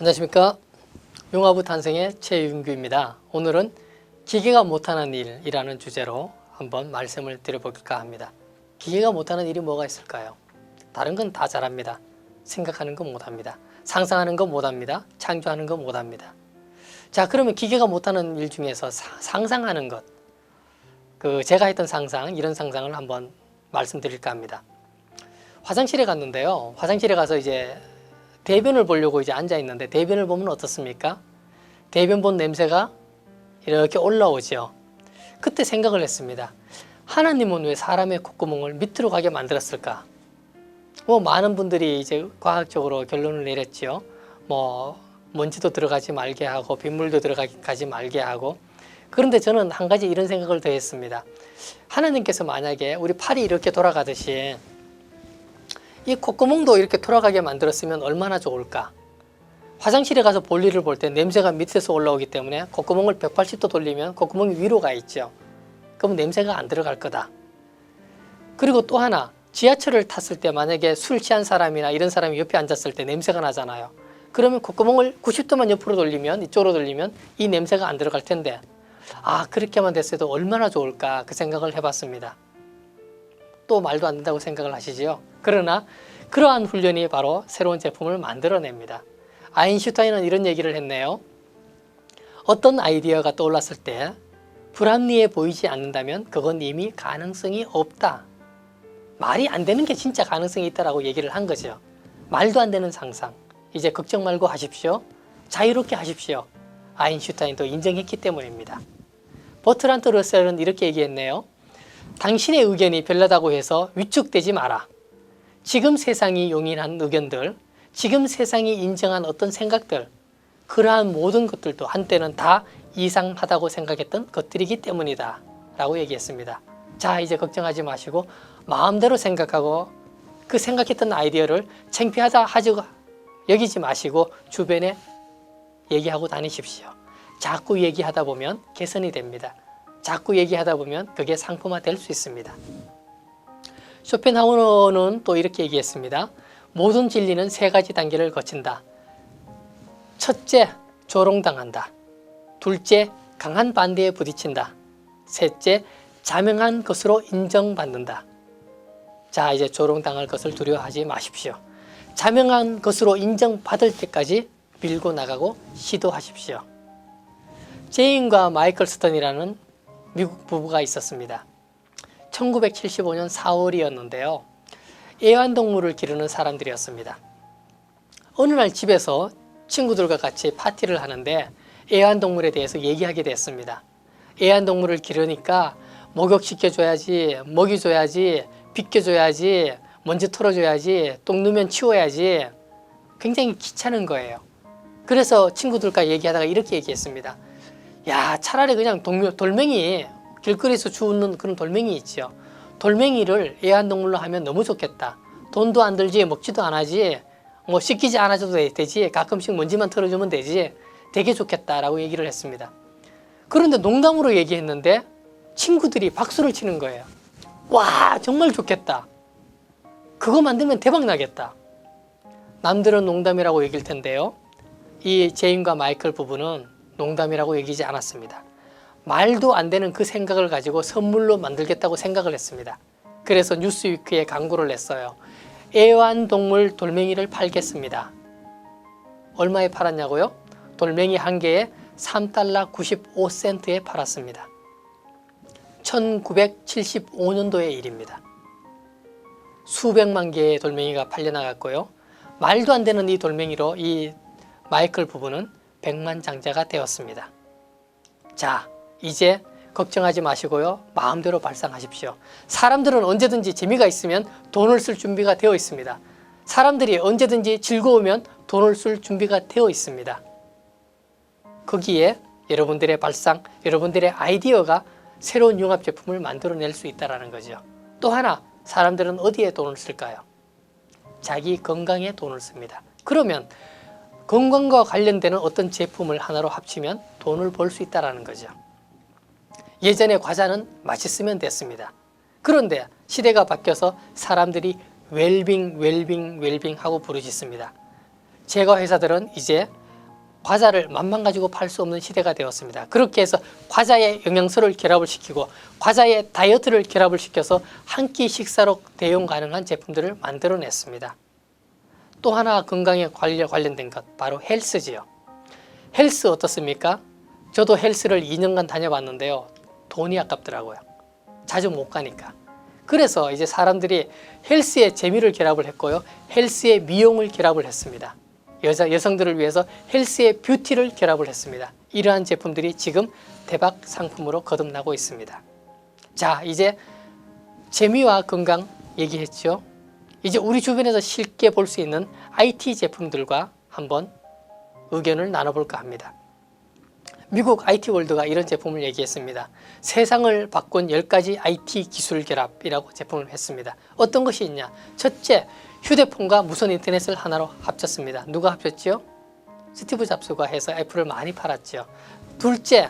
안녕하십니까. 융합의 탄생의 최윤규입니다. 오늘은 기계가 못하는 일이라는 주제로 한번 말씀을 드려볼까 합니다. 기계가 못하는 일이 뭐가 있을까요? 다른 건 다 잘합니다. 생각하는 건 못합니다. 상상하는 건 못합니다. 창조하는 건 못합니다. 자, 그러면 기계가 못하는 일 중에서 상상하는 것, 제가 했던 상상, 이런 상상을 한번 말씀드릴까 합니다. 화장실에 갔는데요. 화장실에 가서 이제 대변을 보려고 이제 앉아 있는데 대변을 보면 어떻습니까? 대변 본 냄새가 이렇게 올라오죠. 그때 생각을 했습니다. 하나님은 왜 사람의 콧구멍을 밑으로 가게 만들었을까? 많은 분들이 이제 과학적으로 결론을 내렸지요. 먼지도 들어가지 말게 하고 빗물도 들어가지 말게 하고. 그런데 저는 한 가지 이런 생각을 더 했습니다. 하나님께서 만약에 우리 팔이 이렇게 돌아가듯이 이 콧구멍도 이렇게 돌아가게 만들었으면 얼마나 좋을까? 화장실에 가서 볼일을 볼 때 냄새가 밑에서 올라오기 때문에 콧구멍을 180도 돌리면 콧구멍이 위로 가 있죠. 그럼 냄새가 안 들어갈 거다. 그리고 또 하나, 지하철을 탔을 때 만약에 술 취한 사람이나 이런 사람이 옆에 앉았을 때 냄새가 나잖아요. 그러면 콧구멍을 90도만 옆으로 돌리면, 이쪽으로 돌리면 이 냄새가 안 들어갈 텐데, 그렇게만 됐어도 얼마나 좋을까 그 생각을 해봤습니다. 또 말도 안 된다고 생각을 하시지요. 그러나 그러한 훈련이 바로 새로운 제품을 만들어냅니다. 아인슈타인은 이런 얘기를 했네요. 어떤 아이디어가 떠올랐을 때 불합리해 보이지 않는다면 그건 이미 가능성이 없다. 말이 안 되는 게 진짜 가능성이 있다라고 얘기를 한 거죠. 말도 안 되는 상상. 이제 걱정 말고 하십시오. 자유롭게 하십시오. 아인슈타인도 인정했기 때문입니다. 버트란트 러셀은 이렇게 얘기했네요. 당신의 의견이 별나다고 해서 위축되지 마라. 지금 세상이 용인한 의견들, 지금 세상이 인정한 어떤 생각들, 그러한 모든 것들도 한때는 다 이상하다고 생각했던 것들이기 때문이다 라고 얘기했습니다. 자, 이제 걱정하지 마시고 마음대로 생각하고 그 생각했던 아이디어를 창피하다 여기지 마시고 주변에 얘기하고 다니십시오. 자꾸 얘기하다 보면 개선이 됩니다. 자꾸 얘기하다 보면 그게 상품화 될 수 있습니다. 쇼펜하우어는 또 이렇게 얘기했습니다. 모든 진리는 세 가지 단계를 거친다. 첫째, 조롱당한다. 둘째, 강한 반대에 부딪힌다. 셋째, 자명한 것으로 인정받는다. 자, 이제 조롱당할 것을 두려워하지 마십시오. 자명한 것으로 인정받을 때까지 밀고 나가고 시도하십시오. 제인과 마이클 스턴이라는 미국 부부가 있었습니다. 1975년 4월이었는데요. 애완동물을 기르는 사람들이었습니다. 어느 날 집에서 친구들과 같이 파티를 하는데 애완동물에 대해서 얘기하게 됐습니다. 애완동물을 기르니까 목욕시켜줘야지, 먹이줘야지, 빗겨줘야지, 먼지 털어줘야지, 똥 누면 치워야지. 굉장히 귀찮은 거예요. 그래서 친구들과 얘기하다가 이렇게 얘기했습니다. 야, 차라리 그냥 돌멩이, 길거리에서 주우는 그런 돌멩이 있죠. 돌멩이를 애완동물로 하면 너무 좋겠다. 돈도 안 들지, 먹지도 안 하지, 씻기지 않아줘도 되지, 가끔씩 먼지만 털어주면 되지, 되게 좋겠다라고 얘기를 했습니다. 그런데 농담으로 얘기했는데 친구들이 박수를 치는 거예요. 와, 정말 좋겠다. 그거 만들면 대박 나겠다. 남들은 농담이라고 얘기할 텐데요. 이 제인과 마이클 부부는 농담이라고 얘기하지 않았습니다. 말도 안 되는 그 생각을 가지고 선물로 만들겠다고 생각을 했습니다. 그래서 뉴스위크에 광고를 냈어요. 애완동물 돌멩이를 팔겠습니다. 얼마에 팔았냐고요? 돌멩이 한 개에 $3 95센트에 팔았습니다. 1975년도의 일입니다. 수백만 개의 돌멩이가 팔려나갔고요. 말도 안 되는 이 돌멩이로 이 마이클 부부는 백만장자가 되었습니다. 자, 이제 걱정하지 마시고요. 마음대로 발상하십시오. 사람들은 언제든지 재미가 있으면 돈을 쓸 준비가 되어 있습니다. 사람들이 언제든지 즐거우면 돈을 쓸 준비가 되어 있습니다. 거기에 여러분들의 발상, 여러분들의 아이디어가 새로운 융합 제품을 만들어낼 수 있다는 거죠. 또 하나, 사람들은 어디에 돈을 쓸까요? 자기 건강에 돈을 씁니다. 그러면 건강과 관련되는 어떤 제품을 하나로 합치면 돈을 벌 수 있다는 거죠. 예전에 과자는 맛있으면 됐습니다. 그런데 시대가 바뀌어서 사람들이 웰빙 하고 부르짖습니다. 제과 회사들은 이제 과자를 맛만 가지고 팔 수 없는 시대가 되었습니다. 그렇게 해서 과자의 영양소를 결합을 시키고 과자의 다이어트를 결합을 시켜서 한 끼 식사로 대용 가능한 제품들을 만들어냈습니다. 또 하나 건강에 관련된 것 바로 헬스지요. 헬스 어떻습니까? 저도 헬스를 2년간 다녀봤는데요. 돈이 아깝더라고요. 자주 못 가니까. 그래서 이제 사람들이 헬스에 재미를 결합을 했고요. 헬스에 미용을 결합을 했습니다. 여성들을 위해서 헬스에 뷰티를 결합을 했습니다. 이러한 제품들이 지금 대박 상품으로 거듭나고 있습니다. 자, 이제 재미와 건강 얘기했죠. 이제 우리 주변에서 쉽게 볼 수 있는 IT 제품들과 한번 의견을 나눠볼까 합니다. 미국 IT월드가 이런 제품을 얘기했습니다. 세상을 바꾼 10가지 IT 기술 결합이라고 제품을 했습니다. 어떤 것이 있냐? 첫째, 휴대폰과 무선 인터넷을 하나로 합쳤습니다. 누가 합쳤죠? 스티브 잡스가 해서 애플을 많이 팔았죠. 둘째,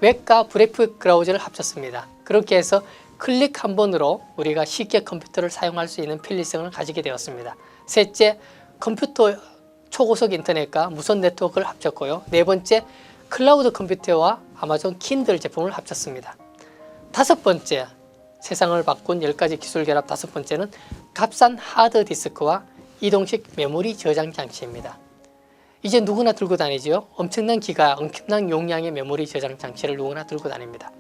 웹과 브레이브라우저를 합쳤습니다. 그렇게 해서 클릭 한 번으로 우리가 쉽게 컴퓨터를 사용할 수 있는 편리성을 가지게 되었습니다. 셋째, 컴퓨터 초고속 인터넷과 무선 네트워크를 합쳤고요. 네 번째, 클라우드 컴퓨터와 아마존 킨들 제품을 합쳤습니다. 다섯 번째, 세상을 바꾼 10가지 기술 결합 다섯 번째는 값싼 하드디스크와 이동식 메모리 저장 장치입니다. 이제 누구나 들고 다니죠. 엄청난 기가, 엄청난 용량의 메모리 저장 장치를 누구나 들고 다닙니다.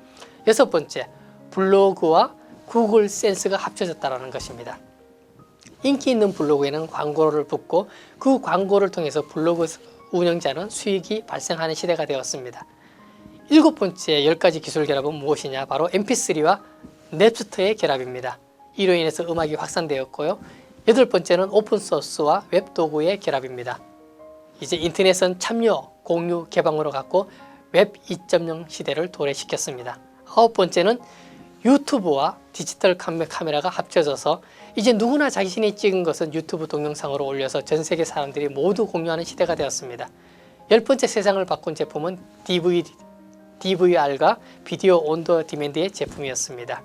여섯 번째, 블로그와 구글 센스가 합쳐졌다는 것입니다. 인기 있는 블로그에는 광고를 붙고 그 광고를 통해서 블로그 운영자는 수익이 발생하는 시대가 되었습니다. 일곱 번째 10가지 기술 결합은 무엇이냐? 바로 mp3와 넵스터의 결합입니다. 이로 인해서 음악이 확산되었고요. 여덟 번째는 오픈소스와 웹도구의 결합입니다. 이제 인터넷은 참여, 공유, 개방으로 갔고 웹 2.0 시대를 도래시켰습니다. 아홉 번째는 유튜브와 디지털 카메라가 합쳐져서 이제 누구나 자신이 찍은 것은 유튜브 동영상으로 올려서 전 세계 사람들이 모두 공유하는 시대가 되었습니다. 열 번째 세상을 바꾼 제품은 DVR과 비디오 온더 디맨드의 제품이었습니다.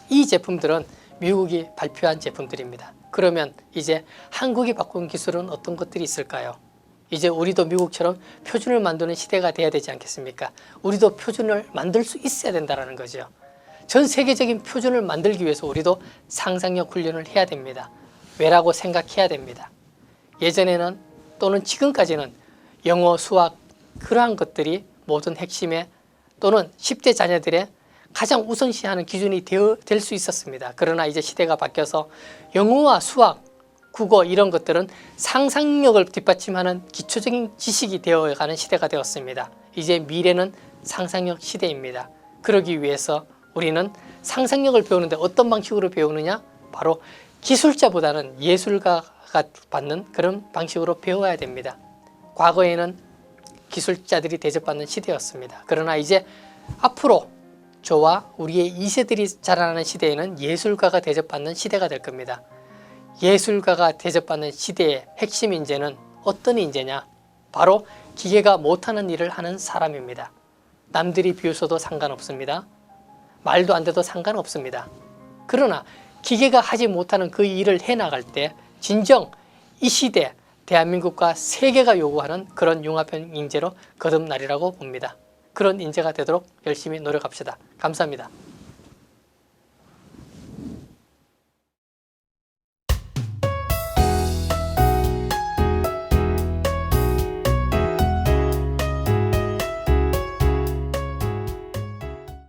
이 제품들은 미국이 발표한 제품들입니다. 그러면 이제 한국이 바꾼 기술은 어떤 것들이 있을까요? 이제 우리도 미국처럼 표준을 만드는 시대가 돼야 되지 않겠습니까? 우리도 표준을 만들 수 있어야 된다는 거죠. 전 세계적인 표준을 만들기 위해서 우리도 상상력 훈련을 해야 됩니다. 왜라고 생각해야 됩니다. 예전에는 또는 지금까지는 영어, 수학 그러한 것들이 모든 핵심에 또는 10대 자녀들의 가장 우선시하는 기준이 될 수 있었습니다. 그러나 이제 시대가 바뀌어서 영어와 수학, 국어 이런 것들은 상상력을 뒷받침하는 기초적인 지식이 되어가는 시대가 되었습니다. 이제 미래는 상상력 시대입니다. 그러기 위해서 우리는 상상력을 배우는데 어떤 방식으로 배우느냐? 바로 기술자보다는 예술가가 받는 그런 방식으로 배워야 됩니다. 과거에는 기술자들이 대접받는 시대였습니다. 그러나 이제 앞으로 저와 우리의 2세들이 자라나는 시대에는 예술가가 대접받는 시대가 될 겁니다. 예술가가 대접받는 시대의 핵심 인재는 어떤 인재냐? 바로 기계가 못하는 일을 하는 사람입니다. 남들이 비웃어도 상관없습니다. 말도 안 돼도 상관없습니다. 그러나 기계가 하지 못하는 그 일을 해나갈 때 진정 이 시대 대한민국과 세계가 요구하는 그런 융합형 인재로 거듭나리라고 봅니다. 그런 인재가 되도록 열심히 노력합시다. 감사합니다.